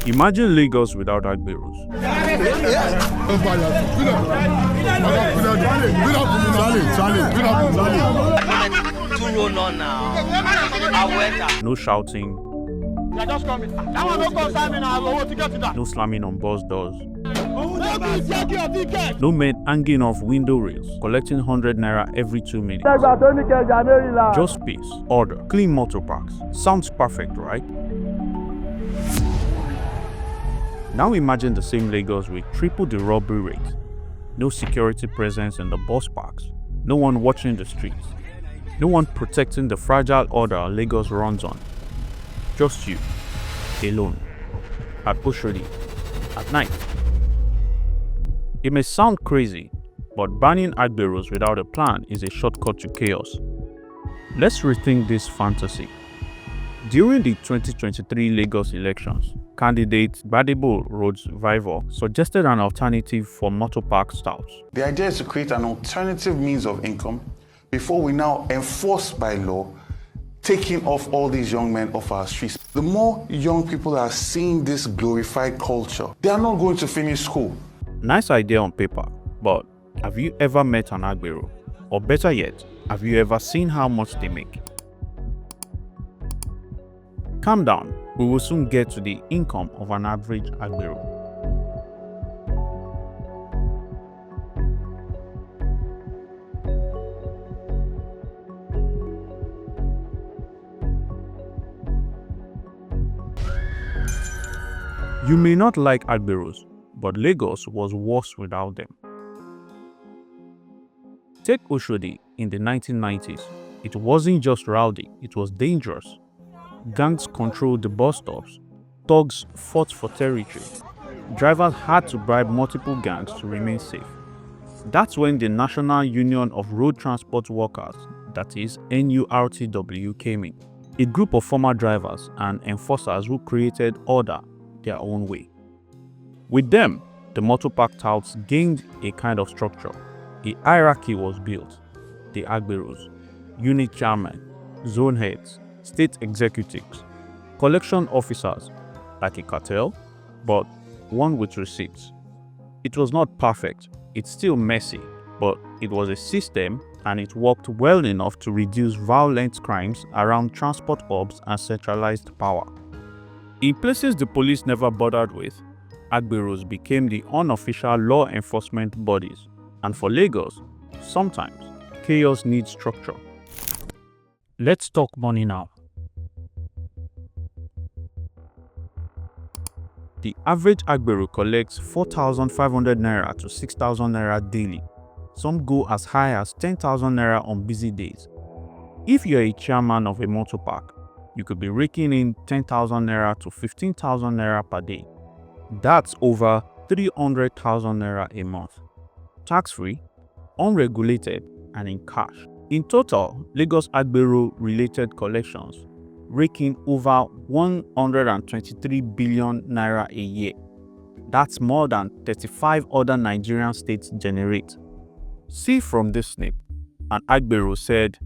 Imagine Lagos without Agberos. No shouting. No slamming on bus doors. No men hanging off window rails, collecting 100 naira every 2 minutes. Just peace, order, clean motor parks. Sounds perfect, right? Now imagine the same Lagos with triple the robbery rate. No security presence in the bus parks. No one watching the streets. No one protecting the fragile order Lagos runs on. Just you, alone, at Oshodi, at night. It may sound crazy, but banning Agberos without a plan is a shortcut to chaos. Let's rethink this fantasy. During the 2023 Lagos elections, candidate Gbadebo Rhodes Vival suggested an alternative for motor park stalls. The idea is to create an alternative means of income before we now enforce by law taking off all these young men off our streets. The more young people are seeing this glorified culture, they are not going to finish school. Nice idea on paper, but have you ever met an Agbero? Or better yet, have you ever seen how much they make? Calm down, we will soon get to the income of an average Agbero. You may not like Agberos, but Lagos was worse without them. Take Oshodi in the 1990s. It wasn't just rowdy, it was dangerous. Gangs controlled the bus stops. Thugs fought for territory. Drivers had to bribe multiple gangs to remain safe. That's when the National Union of Road Transport Workers, that is NURTW, came in. A group of former drivers and enforcers who created order their own way. With them, the motor park touts gained a kind of structure. A hierarchy was built. The Agberos, unit chairmen, zone heads, state executives, collection officers, like a cartel, but one with receipts. It was not perfect, it's still messy, but it was a system and it worked well enough to reduce violent crimes around transport hubs and centralized power. In places the police never bothered with, Agberos became the unofficial law enforcement bodies. And for Lagos, sometimes chaos needs structure. Let's talk money now. The average Agbero collects 4,500 naira to 6,000 naira daily. Some go as high as 10,000 naira on busy days. If you're a chairman of a motor park, you could be raking in 10,000 naira to 15,000 naira per day. That's over 300,000 naira a month. Tax-free, unregulated, and in cash. In total, Lagos Agbero related collections rake in over 123 billion naira a year. That's more than 35 other Nigerian states generate. See from this snip, an Agbero said,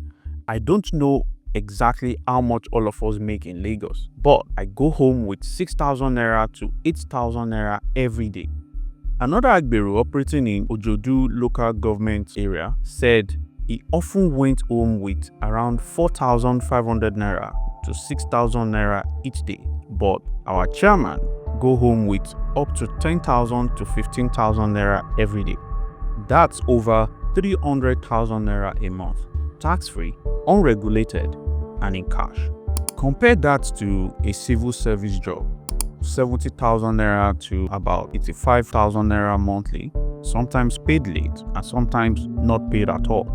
"I don't know exactly how much all of us make in Lagos, but I go home with 6,000 naira to 8,000 naira every day." Another Agbero operating in Ojodu local government area said he often went home with around 4,500 naira to 6,000 naira each day, but our chairman go home with up to 10,000 to 15,000 naira every day. That's over 300,000 naira a month, tax-free, unregulated, and in cash. Compare that to a civil service job, 70,000 naira to about 85,000 naira monthly, sometimes paid late and sometimes not paid at all.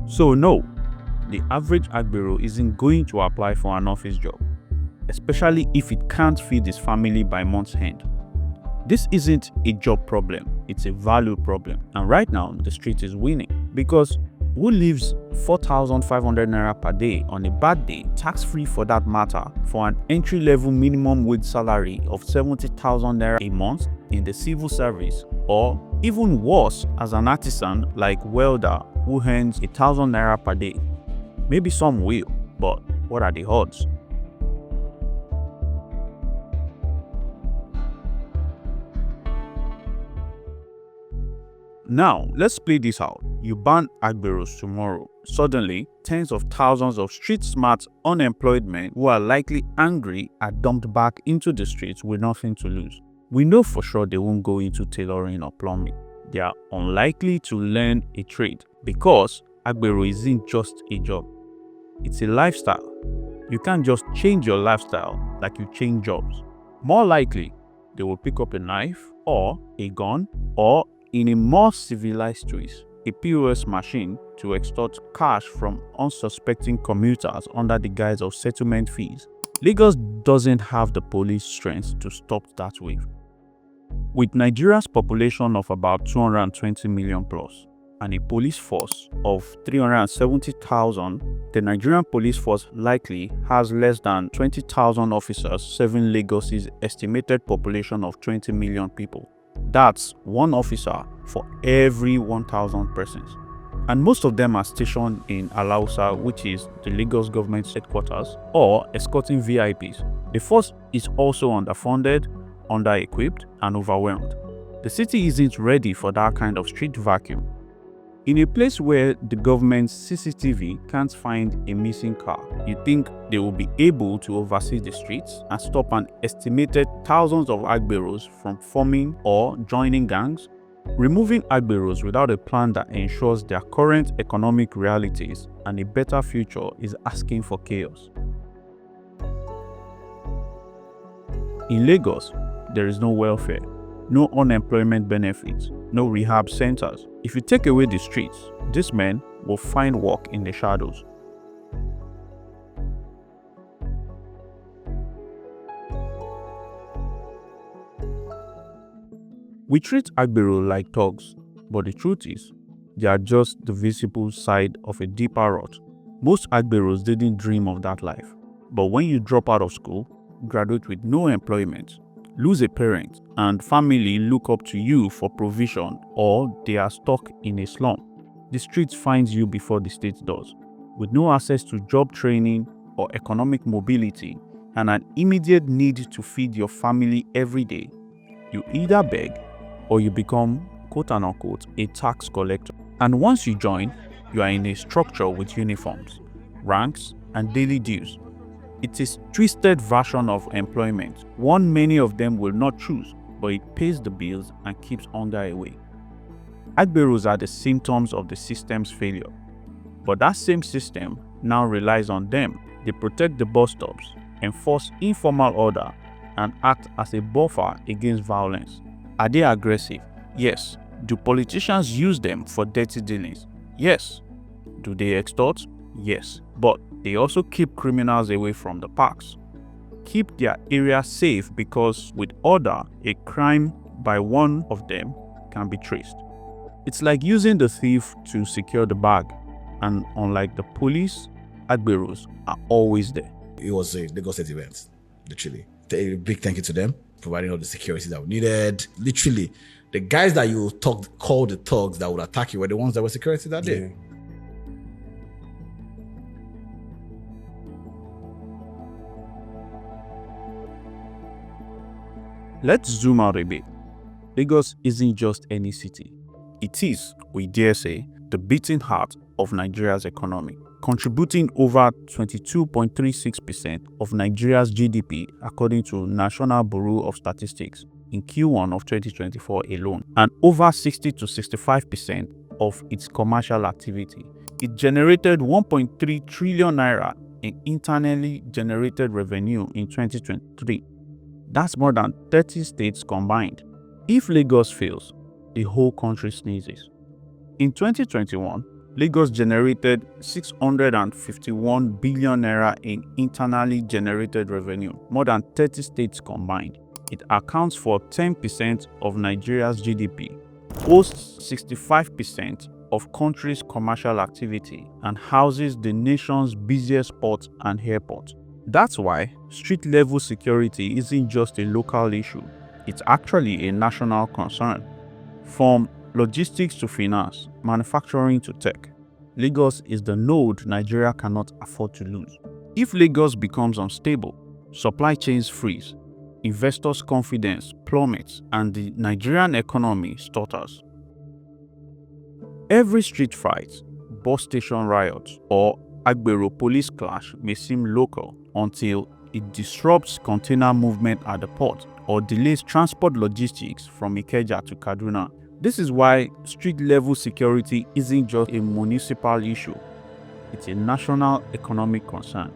So no, the average Agbero isn't going to apply for an office job, especially if it can't feed his family by month's end. This isn't a job problem, it's a value problem. And right now, the street is winning because who leaves 4,500 naira per day on a bad day, tax-free for that matter, for an entry-level minimum wage salary of 70,000 naira a month in the civil service, or even worse as an artisan like welder who earns 1,000 naira per day? Maybe some will, but what are the odds? Now, let's play this out. You ban Agberos tomorrow. Suddenly, tens of thousands of street-smart, unemployed men who are likely angry are dumped back into the streets with nothing to lose. We know for sure they won't go into tailoring or plumbing. They are unlikely to learn a trade because Agbero isn't just a job. It's a lifestyle. You can't just change your lifestyle like you change jobs. More likely, they will pick up a knife or a gun or, in a more civilized twist, a POS machine to extort cash from unsuspecting commuters under the guise of settlement fees. Lagos doesn't have the police strength to stop that wave. With Nigeria's population of about 220 million plus and a police force of 370,000, the Nigerian police force likely has less than 20,000 officers serving Lagos's estimated population of 20 million people. That's one officer for every 1,000 persons. And most of them are stationed in Alausa, which is the Lagos government's headquarters, or escorting VIPs. The force is also underfunded, under-equipped, and overwhelmed. The city isn't ready for that kind of street vacuum. In a place where the government's CCTV can't find a missing car, you think they will be able to oversee the streets and stop an estimated thousands of Agberos from forming or joining gangs? Removing Agberos without a plan that ensures their current economic realities and a better future is asking for chaos. In Lagos, there is no welfare, no unemployment benefits, no rehab centers. If you take away the streets, these men will find work in the shadows. We treat Agbero like thugs, but the truth is, they are just the visible side of a deeper rot. Most Agberos didn't dream of that life. But when you drop out of school, graduate with no employment, lose a parent, and family look up to you for provision, or they are stuck in a slum, the streets finds you before the state does. With no access to job training or economic mobility, and an immediate need to feed your family every day, you either beg or you become, quote-unquote, a tax collector. And once you join, you are in a structure with uniforms, ranks, and daily dues. It is a twisted version of employment, one many of them will not choose, but it pays the bills and keeps hunger away. Agberos are the symptoms of the system's failure. But that same system now relies on them. They protect the bus stops, enforce informal order, and act as a buffer against violence. Are they aggressive? Yes. Do politicians use them for dirty dealings? Yes. Do they extort? Yes. But they also keep criminals away from the parks. Keep their area safe because with order, a crime by one of them can be traced. It's like using the thief to secure the bag. And unlike the police, Agberos are always there. It was a Lagos State event, literally. A big thank you to them, providing all the security that we needed. Literally, the guys that you called the thugs that would attack you were the ones that were security that day. Yeah. Let's zoom out a bit. Lagos isn't just any city. It is, we dare say, the beating heart of Nigeria's economy, contributing over 22.36% of Nigeria's GDP according to National Bureau of Statistics in Q1 of 2024 alone, and over 60 to 65% of its commercial activity. It generated 1.3 trillion naira in internally generated revenue in 2023. That's more than 30 states combined. If Lagos fails, the whole country sneezes. In 2021, Lagos generated 651 billion naira in internally generated revenue, more than 30 states combined. It accounts for 10% of Nigeria's GDP, hosts 65% of country's commercial activity, and houses the nation's busiest port and airport. That's why street-level security isn't just a local issue, it's actually a national concern. From logistics to finance, manufacturing to tech, Lagos is the node Nigeria cannot afford to lose. If Lagos becomes unstable, supply chains freeze, investors' confidence plummets, and the Nigerian economy stutters. Every street fight, bus station riots, or Agbero police clash may seem local until it disrupts container movement at the port or delays transport logistics from Ikeja to Kaduna. This is why street-level security isn't just a municipal issue, it's a national economic concern.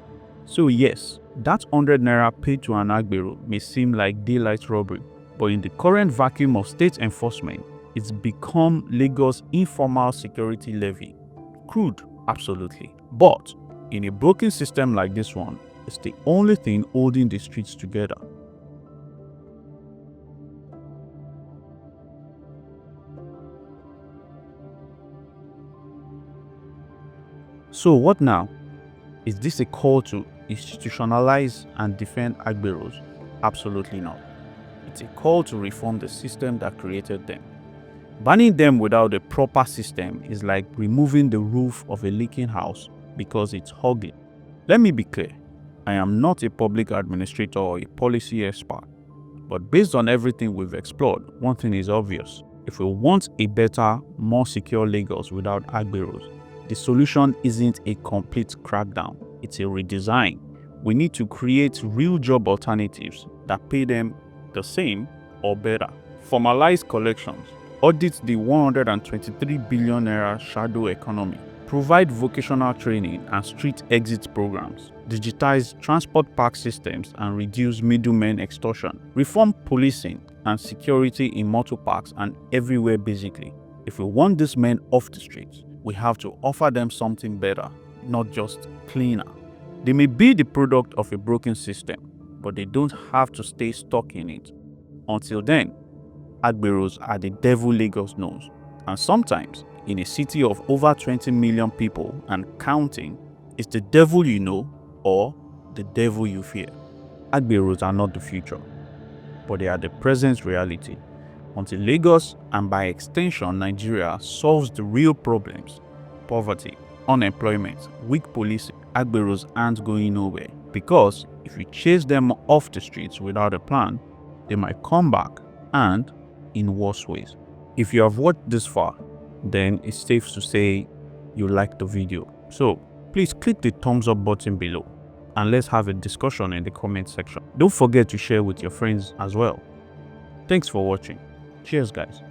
So yes, that 100 naira paid to an Agbero may seem like daylight robbery, but in the current vacuum of state enforcement, it's become Lagos' informal security levy. Crude, absolutely. But in a broken system like this one, it's the only thing holding the streets together. So what now? Is this a call to institutionalize and defend Agberos? Absolutely not. It's a call to reform the system that created them. Banning them without a proper system is like removing the roof of a leaking house because it's ugly. Let me be clear, I am not a public administrator or a policy expert, but based on everything we've explored, one thing is obvious. If we want a better, more secure Lagos without Agberos, the solution isn't a complete crackdown, it's a redesign. We need to create real job alternatives that pay them the same or better. Formalize collections, audit the 123 billion naira shadow economy, provide vocational training and street exit programs, digitize transport park systems and reduce middlemen extortion, reform policing and security in motor parks and everywhere basically. If we want these men off the streets, we have to offer them something better, not just cleaner. They may be the product of a broken system, but they don't have to stay stuck in it. Until then, Agberos are the devil Lagos knows, and sometimes, in a city of over 20 million people and counting, it's the devil you know or the devil you fear. Agberos are not the future, but they are the present reality. Until Lagos, and by extension Nigeria, solves the real problems, poverty, unemployment, weak policing, Agberos aren't going nowhere. Because if you chase them off the streets without a plan, they might come back and in worse ways. If you have watched this far, then it's safe to say you liked the video. So please click the thumbs up button below and let's have a discussion in the comment section. Don't forget to share with your friends as well. Thanks for watching. Cheers guys.